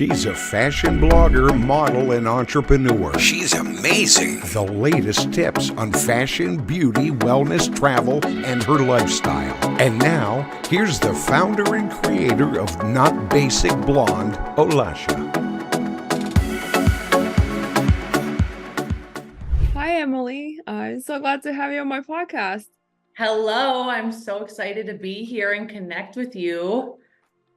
She's a fashion blogger, model, and entrepreneur. She's amazing. The latest tips on fashion, beauty, wellness, travel, and her lifestyle. And now, here's the founder and creator of Not Basic Blonde, Olasha. Hi, Emily. I'm so glad to have you on my podcast. Hello, I'm so excited to be here and connect with you.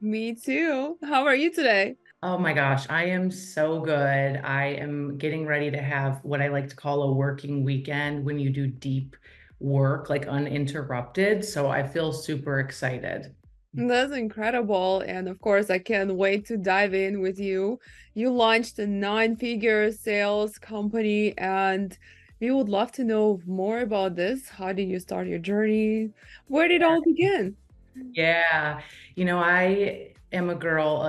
Me too. How are you today? Oh my gosh, I am so good. I am getting ready to have what I like to call a working weekend when you do deep work, like uninterrupted. So I feel super excited. That's incredible. And of course, I can't wait to dive in with you. You launched a nine-figure sales company, and we would love to know more about this. How did you start your journey? Where did it all begin? Yeah, I am a girl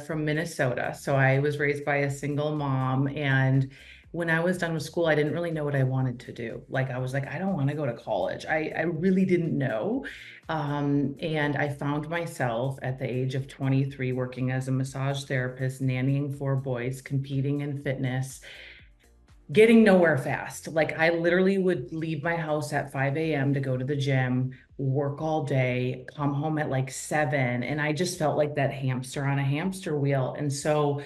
from Minnesota. So I was raised by a single mom. And when I was done with school, I didn't really know what I wanted to do. Like, I was like, I don't want to go to college. I really didn't know. And I found myself at the age of 23 working as a massage therapist, nannying 4 boys, competing in fitness, getting nowhere fast. Like, I literally would leave my house at 5 a.m. to go to the gym, work all day, come home at like 7. And I just felt like that hamster on a hamster wheel. And so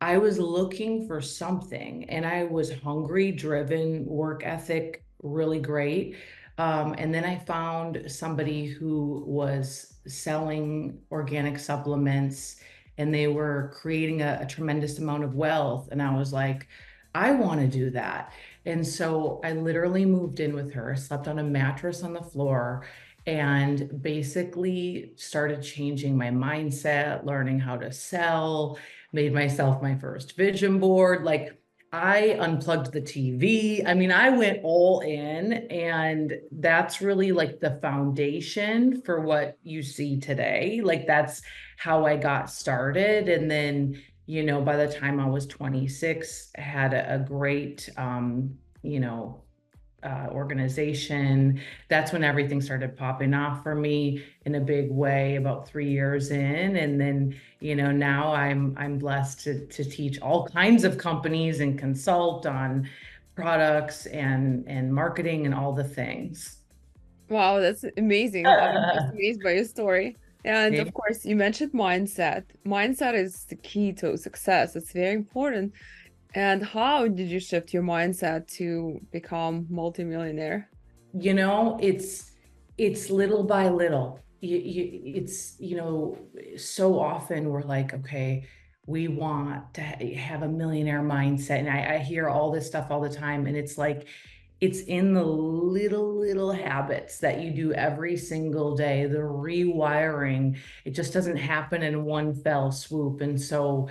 I was looking for something, and I was hungry, driven, work ethic, really great. And then I found somebody who was selling organic supplements, and they were creating a tremendous amount of wealth. And I was like, I want to do that. And so I literally moved in with her, slept on a mattress on the floor, and basically started changing my mindset, learning how to sell, made myself my first vision board. Like, I unplugged the TV. I mean, I went all in, and that's really like the foundation for what you see today. Like, that's how I got started. And then, by the time I was 26, I had a great, organization. That's when everything started popping off for me in a big way about 3 years in. And then, now I'm blessed to teach all kinds of companies and consult on products and marketing and all the things. Wow, that's amazing. I'm just amazed by your story. And of course, you mentioned mindset. Mindset is the key to success. It's very important. And how did you shift your mindset to become multimillionaire? It's little by little. It's, so often we're like, okay, we want to have a millionaire mindset. And I hear all this stuff all the time. And it's like, it's in the little habits that you do every single day, the rewiring. It just doesn't happen in one fell swoop. And so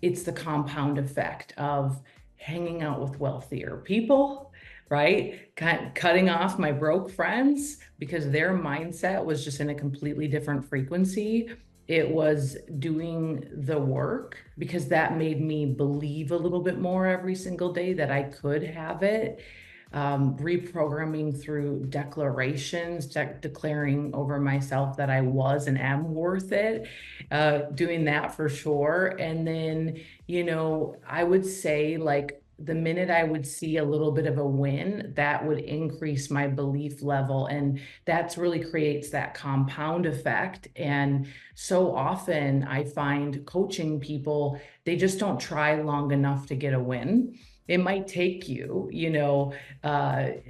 it's the compound effect of hanging out with wealthier people, right? Cutting off my broke friends because their mindset was just in a completely different frequency. It was doing the work because that made me believe a little bit more every single day that I could have it. Reprogramming through declarations, declaring over myself that I was and am worth it, doing that for sure. And then, I would say, like, the minute I would see a little bit of a win, that would increase my belief level. And that's really creates that compound effect. And so often I find coaching people, they just don't try long enough to get a win. It might take you,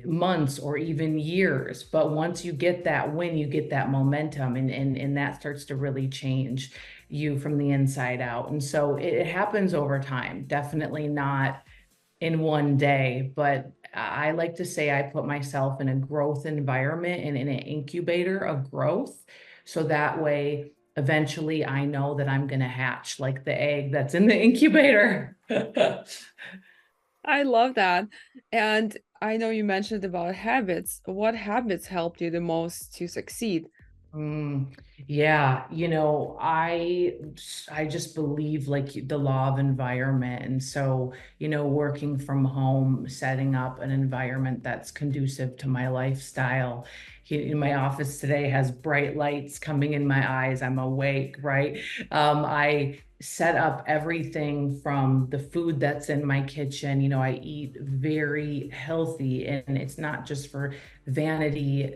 months or even years, but once you get that win, you get that momentum, and that starts to really change you from the inside out. And so it happens over time, definitely not in one day, but I like to say I put myself in a growth environment and in an incubator of growth. So that way, eventually I know that I'm going to hatch like the egg that's in the incubator. I love that. And I know you mentioned about habits. What habits helped you the most to succeed? Yeah, I just believe like the law of environment. And so, working from home, setting up an environment that's conducive to my lifestyle. My office today has bright lights coming in my eyes. I'm awake, right? I set up everything from the food that's in my kitchen. You know, I eat very healthy, and it's not just for vanity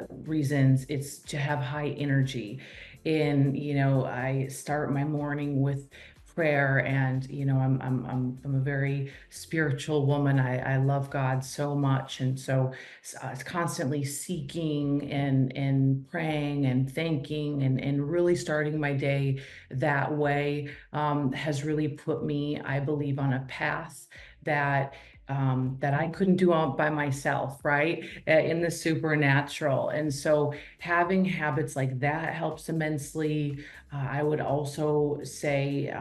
reasons, it's to have high energy. And, you know, I start my morning with prayer, and you know, I'm a very spiritual woman. I love God so much, and so it's constantly seeking and praying and thanking and really starting my day that way has really put me, I believe, on a path that that I couldn't do all by myself, right? In the supernatural. And so having habits like that helps immensely. I would also say,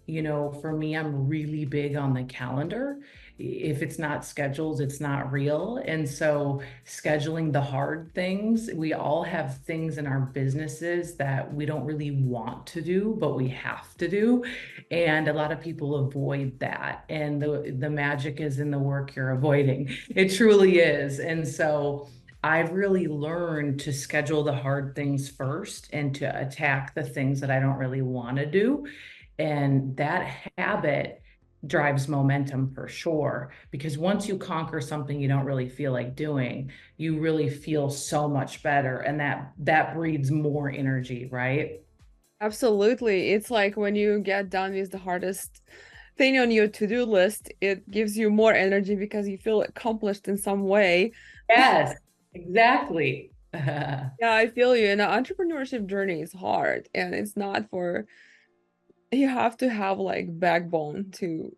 you know, for me, I'm really big on the calendar. If it's not scheduled, it's not real. And so scheduling the hard things, we all have things in our businesses that we don't really want to do, but we have to do. And a lot of people avoid that. And the magic is in the work you're avoiding. It truly is. And so I've really learned to schedule the hard things first and to attack the things that I don't really want to do. And that habit drives momentum for sure, because once you conquer something you don't really feel like doing, you really feel so much better, and that breeds more energy, right? Absolutely. It's like when you get done with the hardest thing on your to-do list, it gives you more energy because you feel accomplished in some way. Yes, exactly. Yeah, I feel you. And the entrepreneurship journey is hard, and it's not for, you have to have like backbone to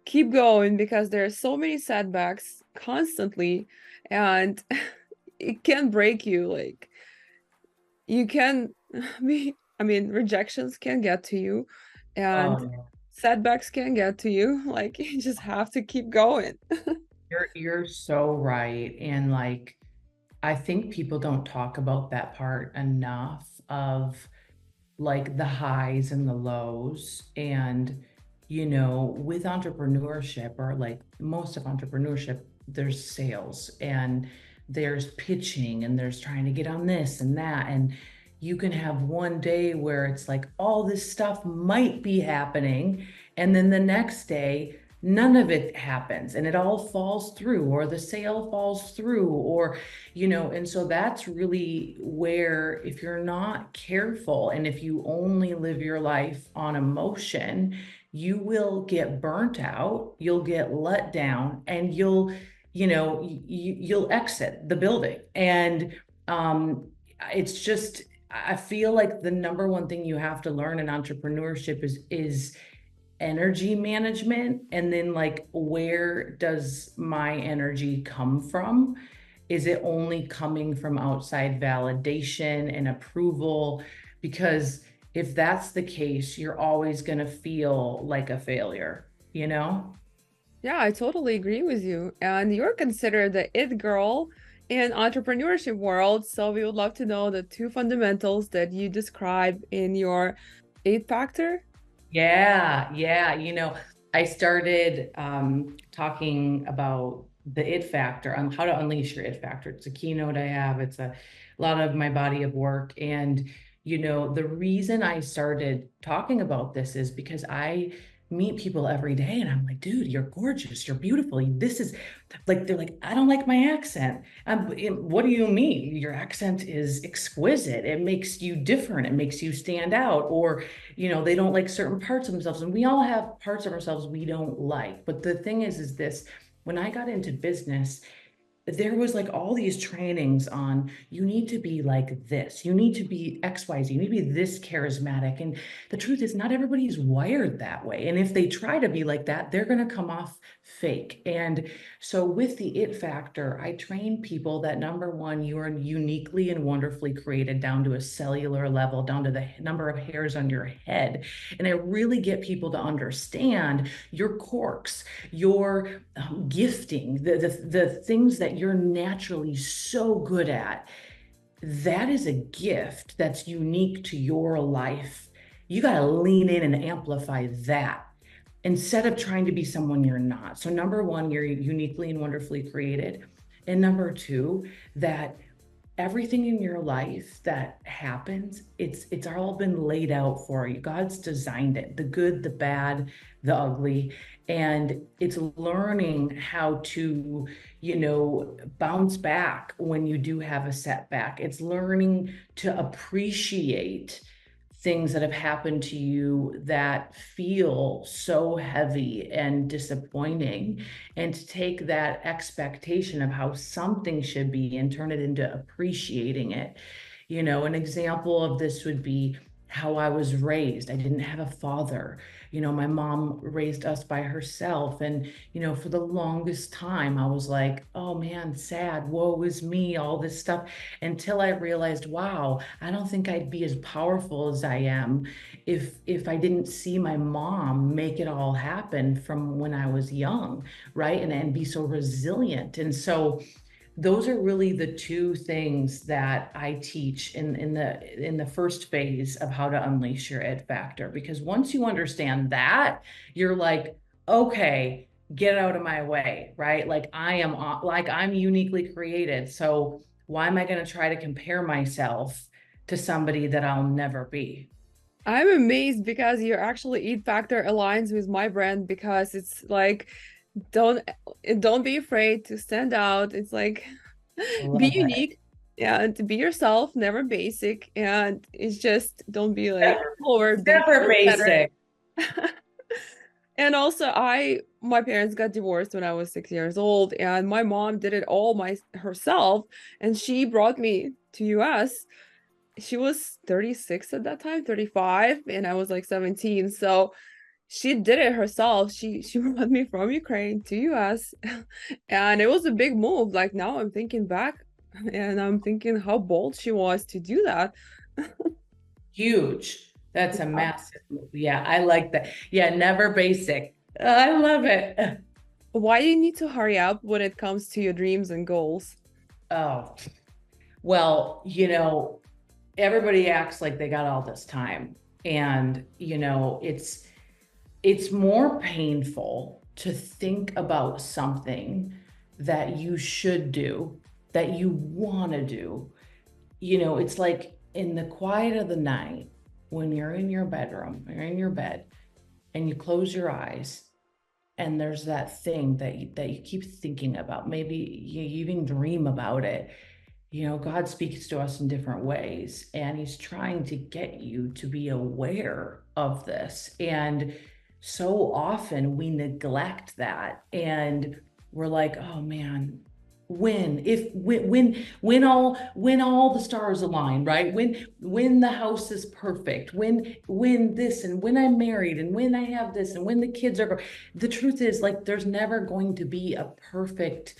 keep going because there are so many setbacks constantly, and it can break you. Like you can be, I mean, rejections can get to you, and Oh, setbacks can get to you. Like you just have to keep going. you're so right. And like, I think people don't talk about that part enough of like the highs and the lows. And, you know, with entrepreneurship, or like most of entrepreneurship, there's sales and there's pitching and there's trying to get on this and that. And you can have one day where it's like all this stuff might be happening. And then the next day, none of it happens and it all falls through, or the sale falls through, or you know. And so that's really where, if you're not careful and if you only live your life on emotion, you will get burnt out, you'll get let down, and you'll, you know, you'll exit the building. And it's just, I feel like the number one thing you have to learn in entrepreneurship is energy management. And then like, where does my energy come from? Is it only coming from outside validation and approval? Because if that's the case, you're always going to feel like a failure, you know? Yeah, I totally agree with you. And you're considered the it girl in entrepreneurship world. So we would love to know the two fundamentals that you describe in your eight factor. Yeah, yeah. You know, I started talking about the it factor, on how to unleash your it factor. It's a keynote I have. It's a lot of my body of work. And, you know, the reason I started talking about this is because I meet people every day and I'm like, dude, you're gorgeous. You're beautiful. This is like, they're like, I don't like my accent. What do you mean? Your accent is exquisite. It makes you different. It makes you stand out. Or, you know, they don't like certain parts of themselves, and we all have parts of ourselves we don't like. But the thing is this, when I got into business, there was like all these trainings on, you need to be like this, you need to be XYZ, you need to be this charismatic. And the truth is, not everybody's wired that way. And if they try to be like that, they're going to come off fake. And so with the it factor, I train people that number one, you are uniquely and wonderfully created down to a cellular level, down to the number of hairs on your head. And I really get people to understand your quirks, your gifting, the things that you're naturally so good at. That is a gift that's unique to your life. You got to lean in and amplify that instead of trying to be someone you're not. So number one, you're uniquely and wonderfully created. And number two, that everything in your life that happens, it's all been laid out for you. God's designed it, the good, the bad, the ugly. And it's learning how to, bounce back when you do have a setback. It's learning to appreciate things that have happened to you that feel so heavy and disappointing, and to take that expectation of how something should be and turn it into appreciating it. An example of this would be how I was raised. I didn't have a father. My mom raised us by herself. And, for the longest time, I was like, oh man, sad, woe is me, all this stuff, until I realized, wow, I don't think I'd be as powerful as I am if I didn't see my mom make it all happen from when I was young, right? And be so resilient. And so those are really the two things that I teach in the first phase of how to unleash your ed factor. Because once you understand that, you're like, okay, get out of my way, right? Like I'm uniquely created. So why am I going to try to compare myself to somebody that I'll never be? I'm amazed because your actually ITFactor aligns with my brand, because it's like, don't don't be afraid to stand out. It's like, I be love it. unique, yeah, and to be yourself, never basic. And it's just, don't be like, Never, oh, we're never better. basic. And also, my parents got divorced when I was 6 years old, and my mom did it all herself, and she brought me to US. She was 36 at that time, 35, and I was like 17. So she did it herself. She brought me from Ukraine to US, and it was a big move. Like, now I'm thinking back, and I'm thinking how bold she was to do that. Huge. That's a massive move. Yeah, I like that. Yeah, never basic. I love it. Why do you need to hurry up when it comes to your dreams and goals? Oh, well, everybody acts like they got all this time. And, it's more painful to think about something that you should do, that you want to do. It's like in the quiet of the night, when you're in your bedroom, you're in your bed, and you close your eyes, and there's that thing that you keep thinking about. Maybe you even dream about it. God speaks to us in different ways, and he's trying to get you to be aware of this. And so often we neglect that, and we're like, oh man, when all the stars align, right? When the house is perfect, when this, and when I'm married, and when I have this, and when the kids are, the truth is, like, there's never going to be a perfect,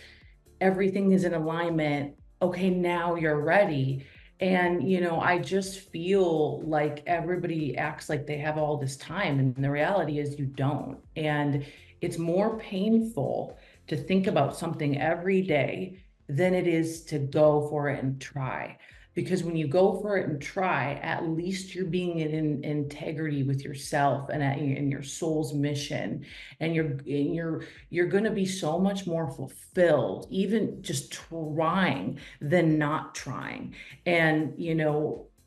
everything is in alignment. Okay, now you're ready. And, I just feel like everybody acts like they have all this time. And the reality is you don't. And it's more painful to think about something every day than it is to go for it and try. Because when you go for it and try, at least you're being in integrity with yourself and in your soul's mission. And you're going to be so much more fulfilled, even just trying, than not trying. And,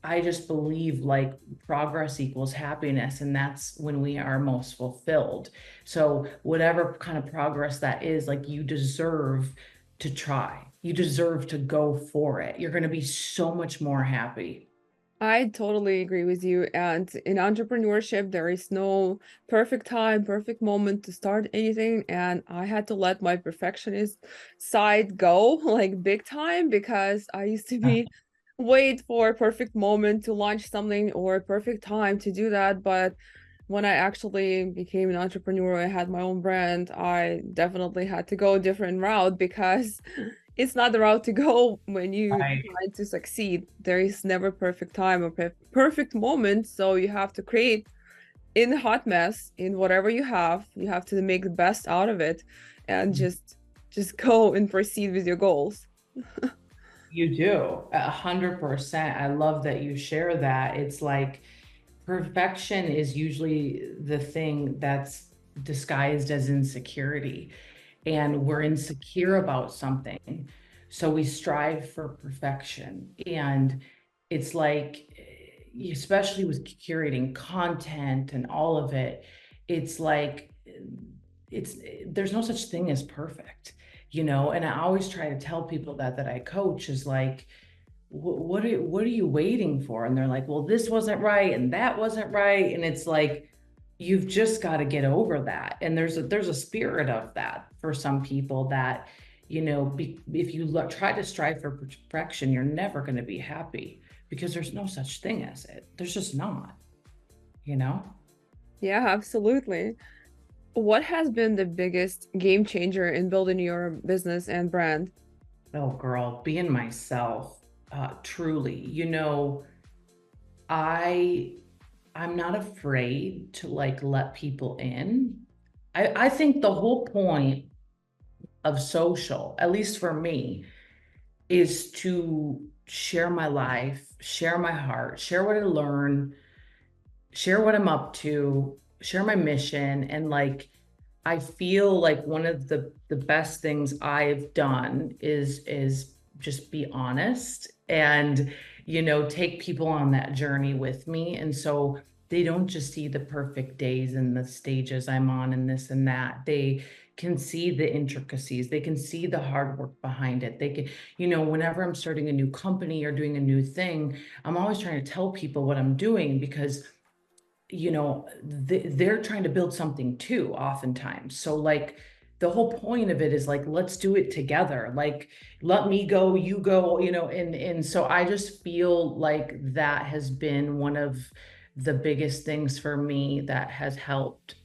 I just believe, like, progress equals happiness, and that's when we are most fulfilled. So whatever kind of progress that is, like, you deserve to try. You deserve to go for it. You're going to be so much more happy. I totally agree with you. And in entrepreneurship, there is no perfect time, perfect moment to start anything. And I had to let my perfectionist side go, like, big time, because I used to be wait for a perfect moment to launch something, or a perfect time to do that. But when I actually became an entrepreneur, I had my own brand, I definitely had to go a different route, because it's not the route to go when you Right. try to succeed. There is never perfect time or perfect moment. So you have to create in a hot mess, in whatever you have to make the best out of it, and just go and proceed with your goals. You do 100%. I love that you share that. It's like perfection is usually the thing that's disguised as insecurity, and we're insecure about something. So we strive for perfection. And it's like, especially with curating content and all of it, it's like, it's, there's no such thing as perfect, you know? And I always try to tell people that I coach is like, what are you waiting for? And they're like, well, this wasn't right and that wasn't right. And it's like, you've just got to get over that. And there's a spirit of that for some people that, you know, if you try to strive for perfection, you're never going to be happy because there's no such thing as it. There's just not, you know? Yeah, absolutely. What has been the biggest game changer in building your business and brand? Oh, girl, being myself, truly, you know, I I'm not afraid to like let people in. I think the whole point of social, at least for me, is to share my life, share my heart, share what I learn, share what I'm up to, share my mission. And like, I feel like one of the best things I've done is just be honest and, you know, take people on that journey with me. And so they don't just see the perfect days and the stages I'm on and this and that. They can see the intricacies. They can see the hard work behind it. They can, you know, whenever I'm starting a new company or doing a new thing, I'm always trying to tell people what I'm doing because, you know, they're trying to build something too, oftentimes. So like the whole point of it is like, let's do it together. Like, let me go, you go, you know, and so I just feel like that has been one of the biggest things for me that has helped,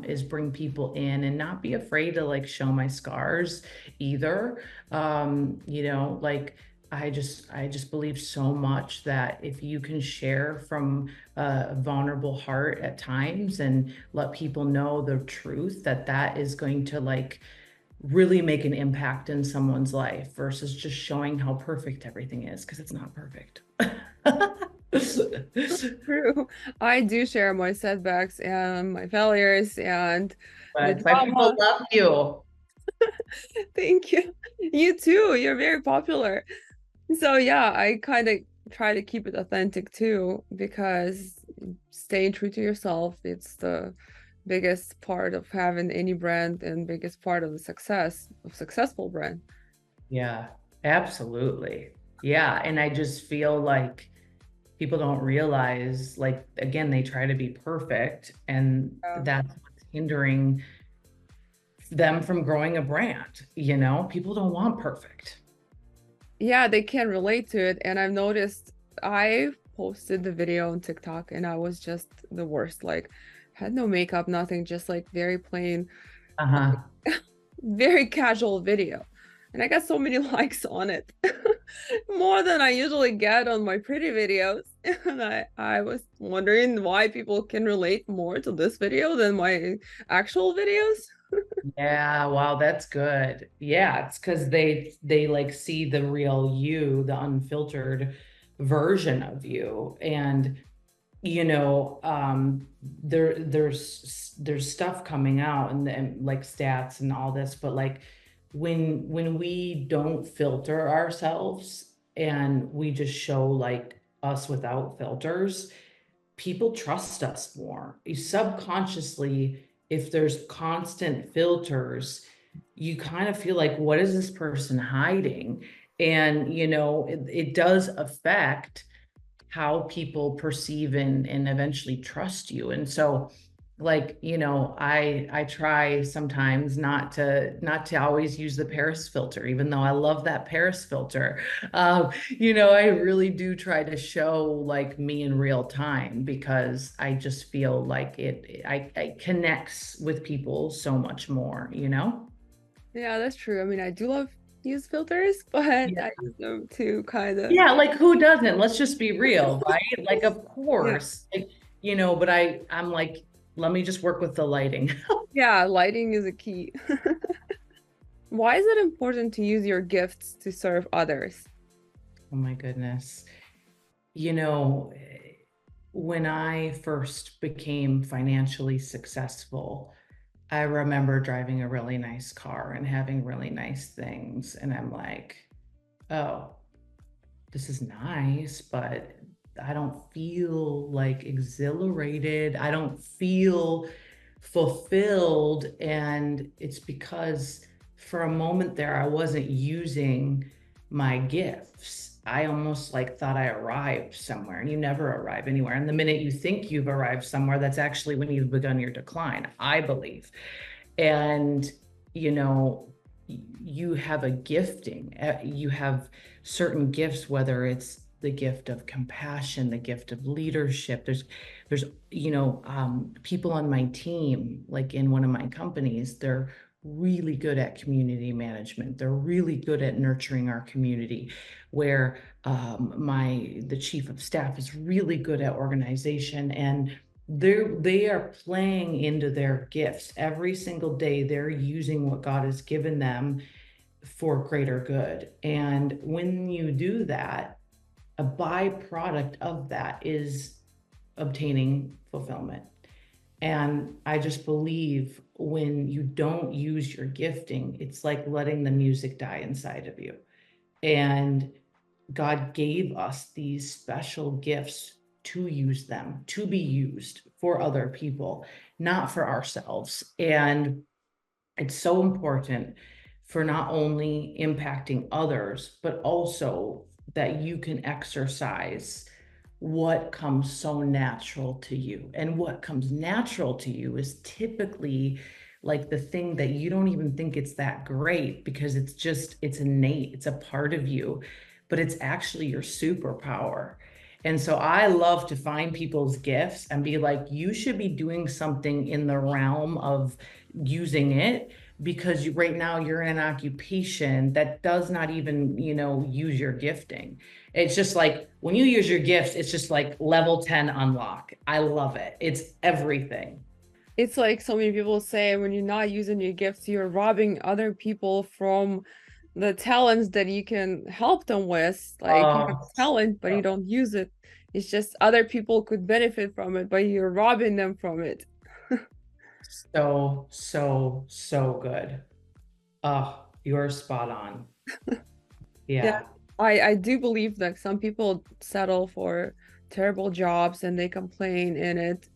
is bring people in and not be afraid to like show my scars either. You know, like I just believe so much that if you can share from a vulnerable heart at times and let people know the truth, that is going to like really make an impact in someone's life versus just showing how perfect everything is, because it's not perfect. True. I do share my setbacks and my failures and the But my people drama. love you. Thank you. You too. You're very popular. So yeah, I kind of try to keep it authentic too, because staying true to yourself, it's the biggest part of having any brand and biggest part of the success of successful brand. Yeah, absolutely. Yeah. And I just feel like people don't realize, like, again, they try to be perfect, and Yeah. that's what's hindering them from growing a brand. You know, people don't want perfect. Yeah, they can relate to it. And I've noticed I posted the video on TikTok and I was just the worst. Like, had no makeup, nothing, just like very plain, Uh-huh. very casual video. And I got so many likes on it. More than I usually get on my pretty videos. And I was wondering why people can relate more to this video than my actual videos. Yeah, wow, that's good. Yeah, it's because they like see the real you, the unfiltered version of you. And you know, there's stuff coming out and like stats and all this, but like when we don't filter ourselves and we just show like us without filters, people trust us more. You subconsciously, if there's constant filters, you kind of feel like, what is this person hiding? And you know, it does affect how people perceive and eventually trust you. And so like, you know, I try sometimes not to always use the Paris filter, even though I love that Paris filter. You know, I really do try to show like me in real time because I just feel like I connects with people so much more, you know? Yeah, that's true. I mean, I do love use filters, but Yeah. I use them to kind of, Yeah, like who doesn't? Let's just be real, right? Like, of yeah. course, like, you know, but I'm like, let me just work with the lighting. Yeah, lighting is a key. Why is it important to use your gifts to serve others? Oh my goodness. You know, when I first became financially successful, I remember driving a really nice car and having really nice things. And I'm like, oh, this is nice, but I don't feel like exhilarated. I don't feel fulfilled. And it's because for a moment there, I wasn't using my gifts. I almost like thought I arrived somewhere, and you never arrive anywhere. And the minute you think you've arrived somewhere, that's actually when you've begun your decline, I believe. And, you know, you have a gifting, you have certain gifts, whether it's the gift of compassion, the gift of leadership. There's, people on my team, like in one of my companies, they're really good at community management. They're really good at nurturing our community, where the chief of staff is really good at organization, and they are playing into their gifts every single day. They're using what God has given them for greater good. And when you do that, a byproduct of that is obtaining fulfillment. And I just believe when you don't use your gifting, it's like letting the music die inside of you. And God gave us these special gifts to use them, to be used for other people, not for ourselves. And it's so important for not only impacting others, but also that you can exercise what comes so natural to you. And what comes natural to you is typically like the thing that you don't even think it's that great, because it's innate, it's a part of you, but it's actually your superpower. And so I love to find people's gifts and be like, you should be doing something in the realm of using it, because right now you're in an occupation that does not even, use your gifting. It's just like when you use your gifts, it's just like level 10 unlock. I love it. It's everything. It's like so many people say, when you're not using your gifts, you're robbing other people from the talents that you can help them with. Like you have Oh, talent, but you don't use it. It's just other people could benefit from it, but you're robbing them from it. so, so, so good. Oh, you're spot on. Yeah, Yeah. I do believe that some people settle for terrible jobs and they complain in it,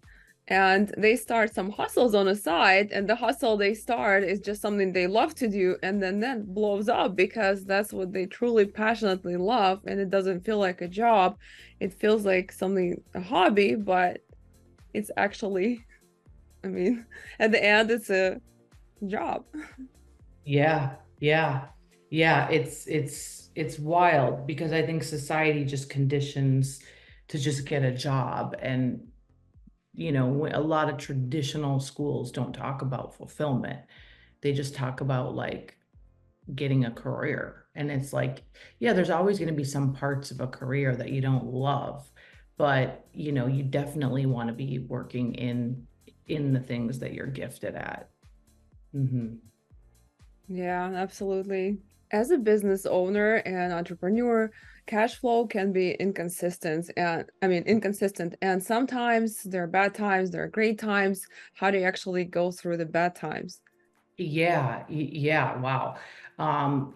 and they start some hustles on the side, and the hustle they start is just something they love to do, and then that blows up because that's what they truly passionately love, and it doesn't feel like a job. It feels like something, a hobby, but it's actually, I mean, at the end, it's a job. Yeah. Yeah. Yeah. It's wild, because I think society just conditions to just get a job. And a lot of traditional schools don't talk about fulfillment. They just talk about like getting a career. And it's like, yeah, there's always going to be some parts of a career that you don't love, but you definitely want to be working in the things that you're gifted at. Hmm. Yeah, absolutely. As a business owner and entrepreneur, cash flow can be inconsistent. And sometimes there are bad times, there are great times. How do you actually go through the bad times? Yeah, yeah, wow. I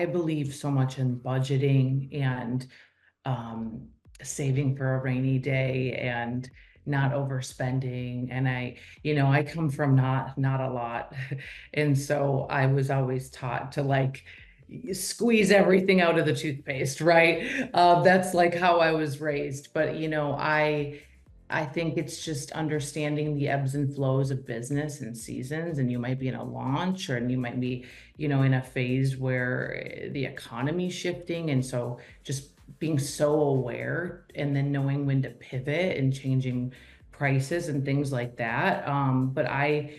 believe so much in budgeting and um, saving for a rainy day and not overspending. And I come from not a lot. And so I was always taught to like squeeze everything out of the toothpaste, right? That's like how I was raised. But I think it's just understanding the ebbs and flows of business and seasons. And you might be in a launch, and you might be, in a phase where the economy's shifting. And so just being so aware, and then knowing when to pivot and changing prices and things like that. But I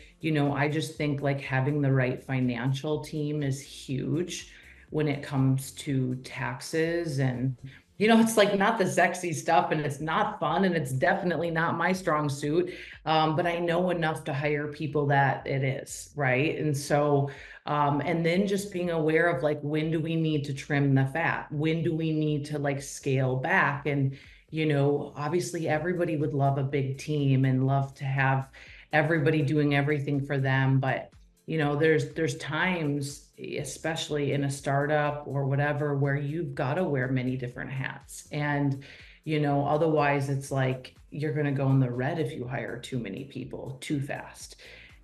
just think like having the right financial team is huge when it comes to taxes. And it's like not the sexy stuff, and it's not fun, and it's definitely not my strong suit. But I know enough to hire people that it is, right? And so, and then just being aware of like, when do we need to trim the fat? When do we need to like scale back? And, obviously everybody would love a big team and love to have everybody doing everything for them. But there's times, especially in a startup or whatever, where you've got to wear many different hats. And, otherwise it's like you're going to go in the red if you hire too many people too fast.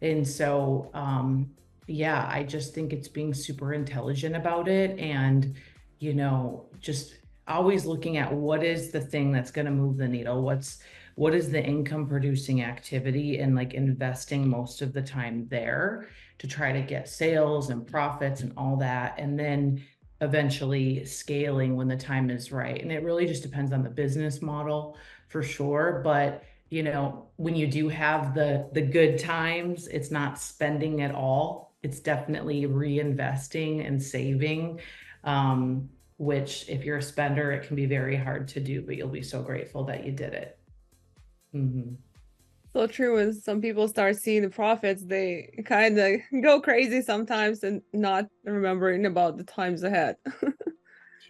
And so, yeah, I just think it's being super intelligent about it and, just always looking at what is the thing that's going to move the needle. What is the income producing activity, and like investing most of the time there to try to get sales and profits and all that. And then eventually scaling when the time is right. And it really just depends on the business model for sure. But when you do have the good times, it's not spending at all. It's definitely reinvesting and saving. Which if you're a spender, it can be very hard to do, but you'll be so grateful that you did it. Mm-hmm. So true. When some people start seeing the profits, they kind of go crazy sometimes and not remembering about the times ahead.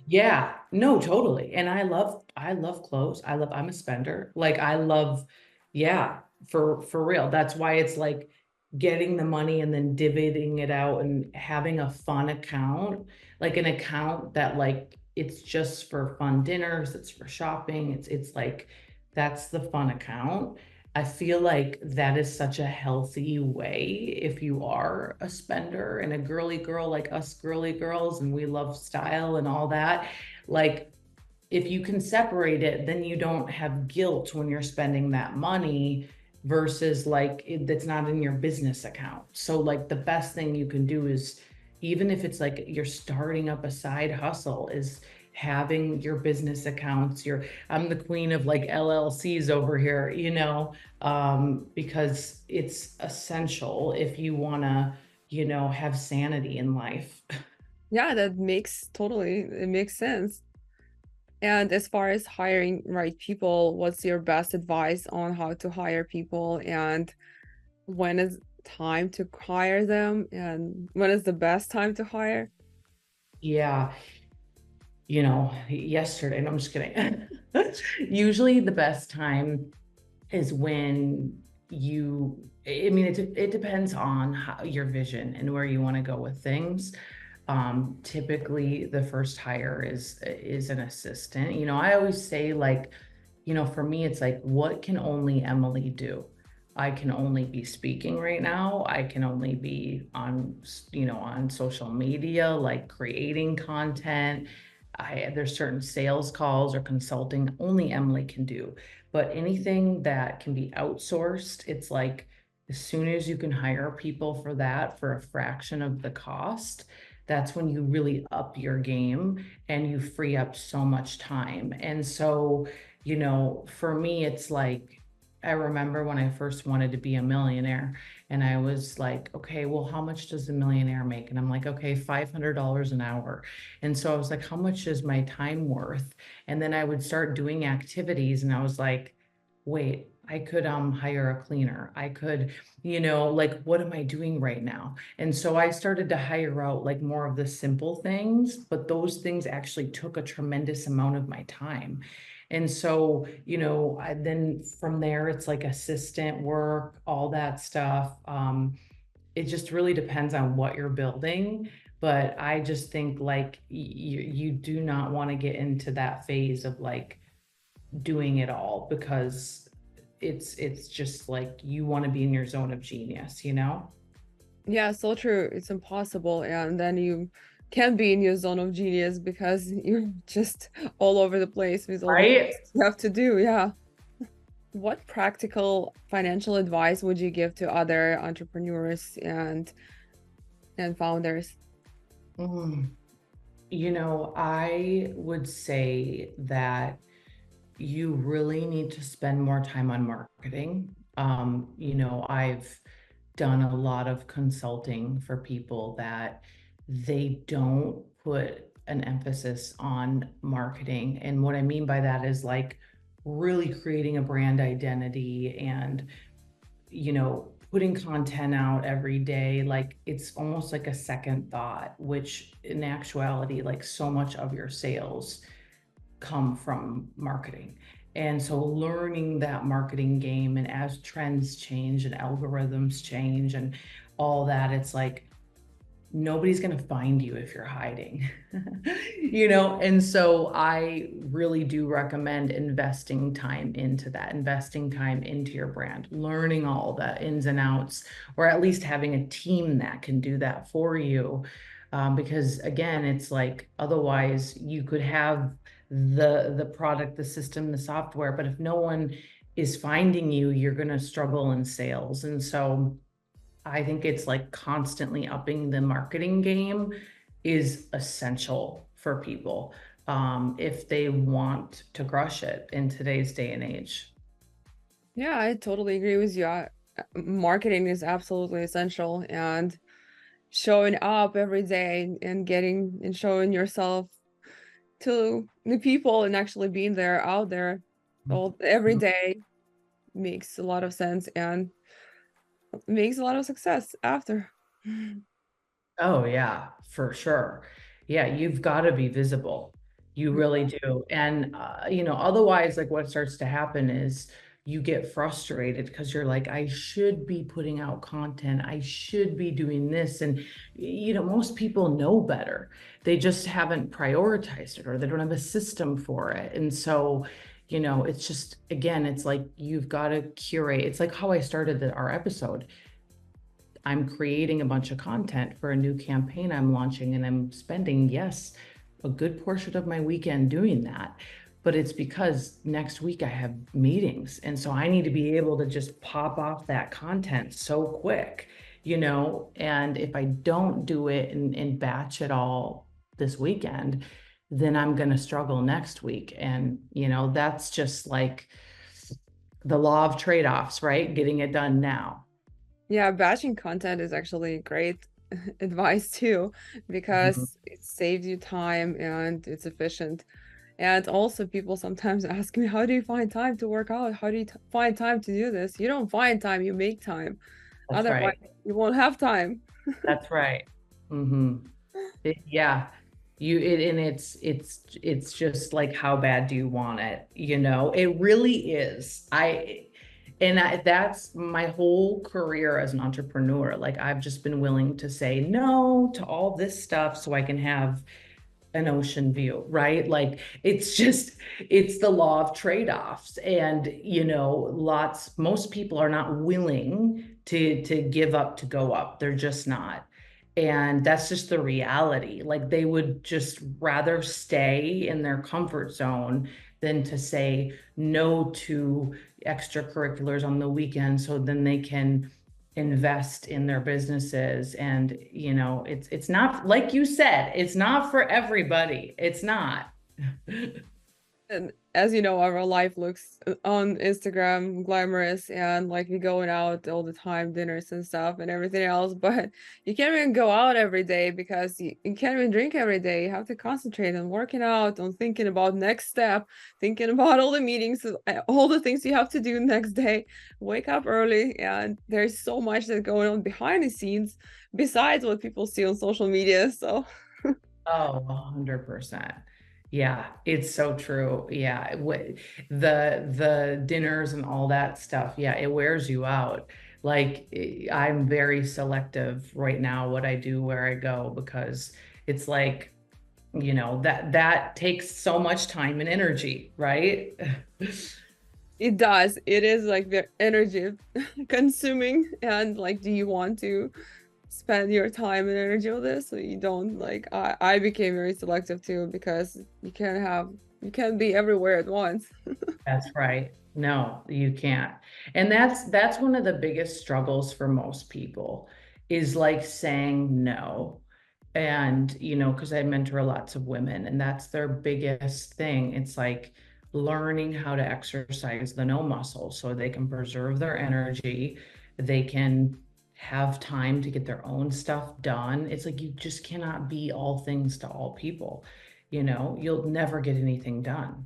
Yeah, no, totally. And I love clothes. I'm a spender. Like I love, yeah, for real. That's why it's like getting the money and then divvying it out and having a fun account, like an account that like it's just for fun dinners, it's for shopping. It's like that's the fun account. I feel like that is such a healthy way if you are a spender and a girly girl like us girly girls and we love style and all that. Like if you can separate it, then you don't have guilt when you're spending that money versus like that's not in your business account. So like the best thing you can do is, even if it's like you're starting up a side hustle, is having your business accounts. I'm the queen of like LLCs over here, because it's essential if you want to, have sanity in life. Yeah, it makes sense. And as far as hiring right people, what's your best advice on how to hire people, and when is time to hire them, and when is the best time to hire? Yeah. Yesterday, no, I'm just kidding. Usually the best time is when it depends on your vision and where you want to go with things. Typically the first hire is an assistant. I always say like, for me, it's like, what can only Emily do? I can only be speaking right now. I can only be on social media, like creating content. There's certain sales calls or consulting only Emily can do. But anything that can be outsourced, it's like as soon as you can hire people for that for a fraction of the cost, that's when you really up your game and you free up so much time. And so, for me, it's like, I remember when I first wanted to be a millionaire and I was like, okay, well, how much does a millionaire make? And I'm like, okay, $500 an hour. And so I was like, how much is my time worth? And then I would start doing activities and I was like, wait, I could hire a cleaner. I could, like, what am I doing right now? And so I started to hire out like more of the simple things, but those things actually took a tremendous amount of my time. And so, then from there, it's like assistant work, all that stuff. It just really depends on what you're building. But I just think like you do not want to get into that phase of like doing it all, because it's just like you want to be in your zone of genius. Yeah, so true. It's impossible. And then you can be in your zone of genius because you're just all over the place with all the Right. tasks you have to do. Yeah. What practical financial advice would you give to other entrepreneurs and founders? Mm. I would say that you really need to spend more time on marketing. I've done a lot of consulting for people that they don't put an emphasis on marketing. And what I mean by that is like really creating a brand identity and, putting content out every day. Like it's almost like a second thought, which in actuality, like so much of your sales come from marketing. And so learning that marketing game, and as trends change and algorithms change and all that, it's like nobody's going to find you if you're hiding, you know? And so I really do recommend investing time into that, investing time into your brand, learning all the ins and outs, or at least having a team that can do that for you. Because again, it's like, otherwise you could have the product, the system, the software, but if no one is finding you, you're going to struggle in sales. And so I think it's like constantly upping the marketing game is essential for people if they want to crush it in today's day and age. Yeah, I totally agree with you. Marketing is absolutely essential, and showing up every day and getting and showing yourself to the people and actually being there out there every day makes a lot of sense and makes a lot of success after. Oh yeah, for sure. Yeah, you've got to be visible. You really do. And you know, otherwise like what starts to happen is you get frustrated because you're like, I should be putting out content. I should be doing this. And you know, most people know better. They just haven't prioritized it or they don't have a system for it. And so, you know, it's just again, it's like you've got to curate. It's like how I started our episode. I'm creating a bunch of content for a new campaign I'm launching, and I'm spending, yes, a good portion of my weekend doing that. But it's because next week I have meetings. And so I need to be able to just pop off that content so quick, you know? And if I don't do it and batch it all this weekend, then I'm going to struggle next week. And, you know, that's just like the law of trade-offs, right? Getting it done now. Yeah, batching content is actually great advice too, Mhm. because it saves you time and it's efficient. And also, people sometimes ask me, how do you find time to work out? How do you find time to do this? You don't find time, you make time. That's Otherwise, right. you won't have time. That's right. Mm-hmm. Yeah. And it's just like, how bad do you want it? You know, it really is. That's my whole career as an entrepreneur. Like I've just been willing to say no to all this stuff so I can have an ocean view, right? Like it's the law of trade-offs. And you know, most people are not willing to give up to go up. They're just not. And that's just the reality. Like they would just rather stay in their comfort zone than to say no to extracurriculars on the weekend so then they can invest in their businesses. And you know, it's not, like you said, it's not for everybody. It's not. And as you know, our life looks on Instagram glamorous and like we going out all the time, dinners and stuff and everything else, but you can't even go out every day because you can't even drink every day. You have to concentrate on working out, on thinking about next step, thinking about all the meetings, all the things you have to do next day. Wake up early, and there's so much that's going on behind the scenes besides what people see on social media. So Oh, 100%. Yeah, it's so true. Yeah, the dinners and all that stuff, yeah, it wears you out. Like I'm very selective right now what I do, where I go, because it's like, you know, that takes so much time and energy, right? it does. It is like the energy consuming, and like, do you want to spend your time and energy on this? So you don't like. I became very selective too because you can't be everywhere at once. That's right. No, you can't. And that's one of the biggest struggles for most people is like saying no. And, you know, because I mentor lots of women and that's their biggest thing. It's like learning how to exercise the no muscle so they can preserve their energy, they can have time to get their own stuff done. It's like you just cannot be all things to all people. You know, you'll never get anything done.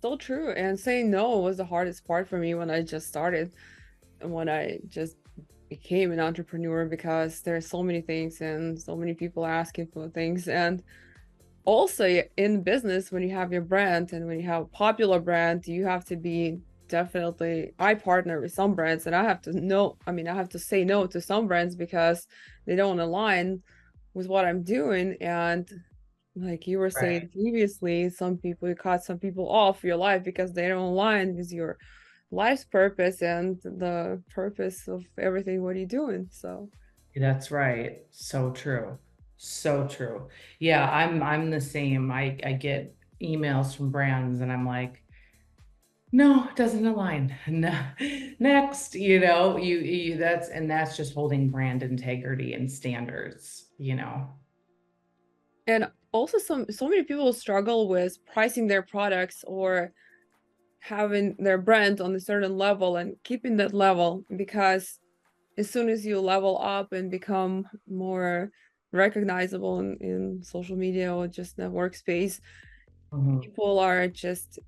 So true. And saying no was the hardest part for me when I just started, and when I just became an entrepreneur, because there's so many things and so many people asking for things. And also in business, when you have your brand and when you have a popular brand, you have to be definitely, I partner with some brands and I have to know, I mean, I have to say no to some brands because they don't align with what I'm doing. And like you were Right. saying previously, some people, you cut some people off your life because they don't align with your life's purpose and the purpose of everything what you're doing. So That's right. So true. So true. Yeah, I'm the same. I get emails from brands and I'm like, no, it doesn't align. No. Next, that's just holding brand integrity and standards. and also so many people struggle with pricing their products or having their brand on a certain level and keeping that level, because as soon as you level up and become more recognizable in social media or just the workspace, Mhm. people are just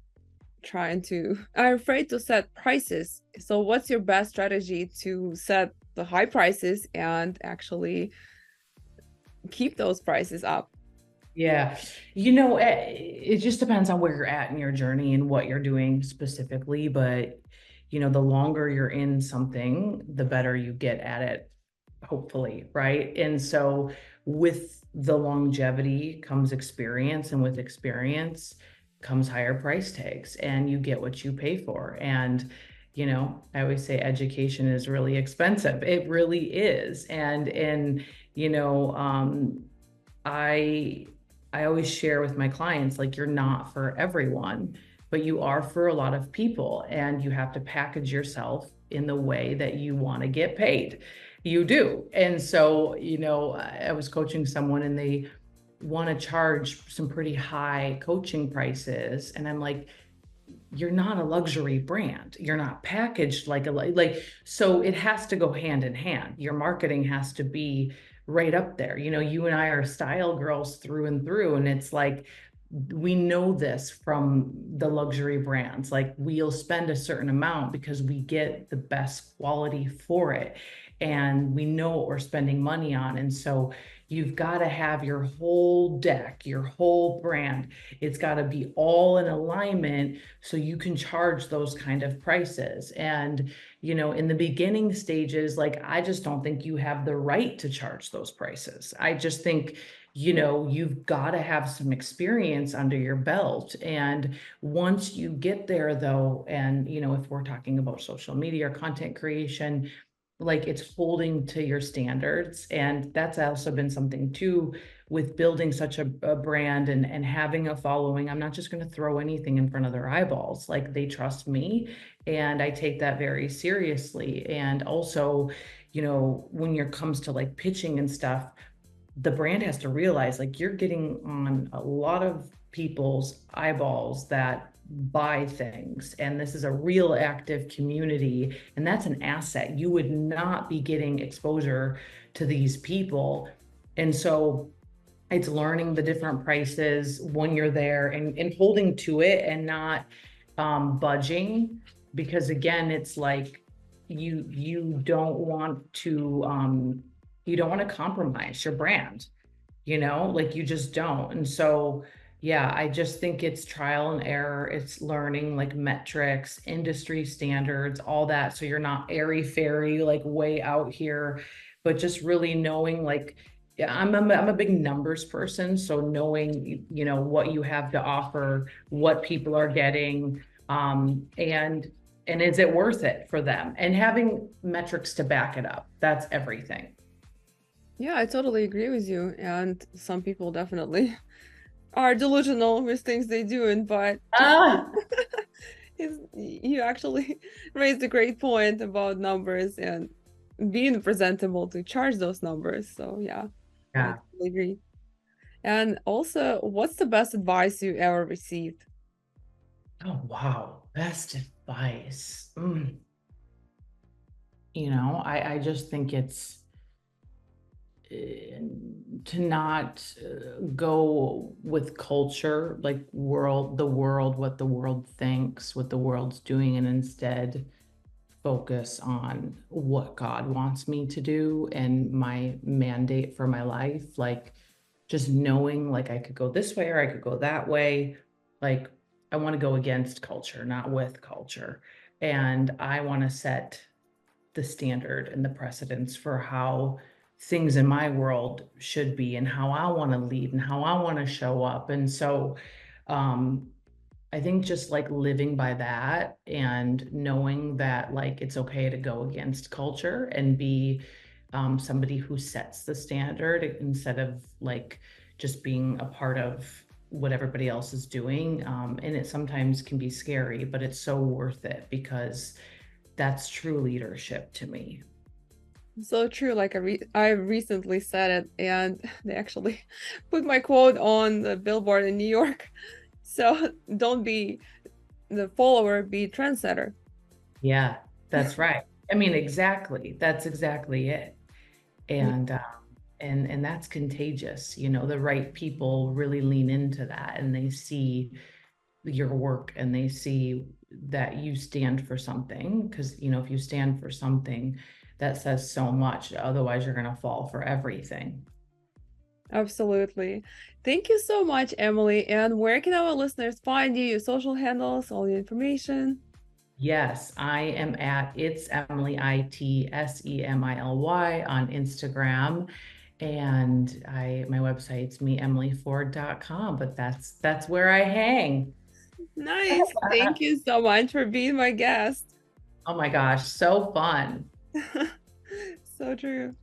are afraid to set prices. So what's your best strategy to set the high prices and actually keep those prices up? Yeah. It just depends on where you're at in your journey and what you're doing specifically. But, the longer you're in something, the better you get at it, hopefully. Right. And so with the longevity comes experience, and with experience comes higher price tags, and you get what you pay for. And, I always say education is really expensive. It really is. You know, um, I I always share with my clients, like, you're not for everyone, but you are for a lot of people, and you have to package yourself in the way that you want to get paid. You do. And so, I was coaching someone and they want to charge some pretty high coaching prices. And I'm like, you're not a luxury brand. You're not packaged so it has to go hand in hand. Your marketing has to be right up there. You and I are style girls through and through. And it's like, we know this from the luxury brands. Like, we'll spend a certain amount because we get the best quality for it. And we know what we're spending money on. And so you've got to have your whole deck, your whole brand. It's got to be all in alignment so you can charge those kind of prices. And, in the beginning stages, like, I just don't think you have the right to charge those prices. I just think, you've got to have some experience under your belt. And once you get there, though, and, if we're talking about social media or content creation, like, it's holding to your standards. And that's also been something too, with building such a brand and having a following. I'm not just going to throw anything in front of their eyeballs. Like, they trust me, and I take that very seriously. And also, when it comes to like pitching and stuff, the brand has to realize, like, you're getting on a lot of people's eyeballs that buy things, and this is a real active community, and that's an asset. You would not be getting exposure to these people. And so it's learning the different prices when you're there, and holding to it, and not budging, because again, it's like, you don't want to compromise your brand, like, you just don't. And so, yeah, I just think it's trial and error. It's learning, like, metrics, industry standards, all that. So you're not airy fairy, like, way out here, but just really knowing, like, yeah, I'm a big numbers person. So knowing, what you have to offer, what people are getting, and is it worth it for them, and having metrics to back it up. That's everything. Yeah, I totally agree with you. And some people definitely are delusional with things they doing, but Ah, you actually raised a great point about numbers and being presentable to charge those numbers. So yeah, I yeah. totally agree. And also, what's the best advice you ever received? Oh, wow. Best advice. I just think it's to not go with culture, like what the world thinks, what the world's doing, and instead focus on what God wants me to do and my mandate for my life. Like, just knowing, like, I could go this way or I could go that way. Like, I want to go against culture, not with culture. And I want to set the standard and the precedence for how things in my world should be and how I want to lead and how I want to show up. And so um, I think just like living by that and knowing that like it's okay to go against culture and be somebody who sets the standard instead of like just being a part of what everybody else is doing. And it sometimes can be scary, but it's so worth it because that's true leadership to me. So true. Like I recently said it, and they actually put my quote on the billboard in New York. So don't be the follower, be trendsetter. Yeah, that's right. I mean, exactly. That's exactly it. And and that's contagious. You know, the right people really lean into that and they see your work and they see that you stand for something. Because, you know, if you stand for something, that says so much. Otherwise, you're going to fall for everything. Absolutely. Thank you so much, Emily. And where can our listeners find you? Your social handles, all the information. Yes, I am at It's Emily, ITSEMILY on Instagram. And my website's meemilyford.com, but that's where I hang. Nice. Thank you so much for being my guest. Oh my gosh, so fun. So true.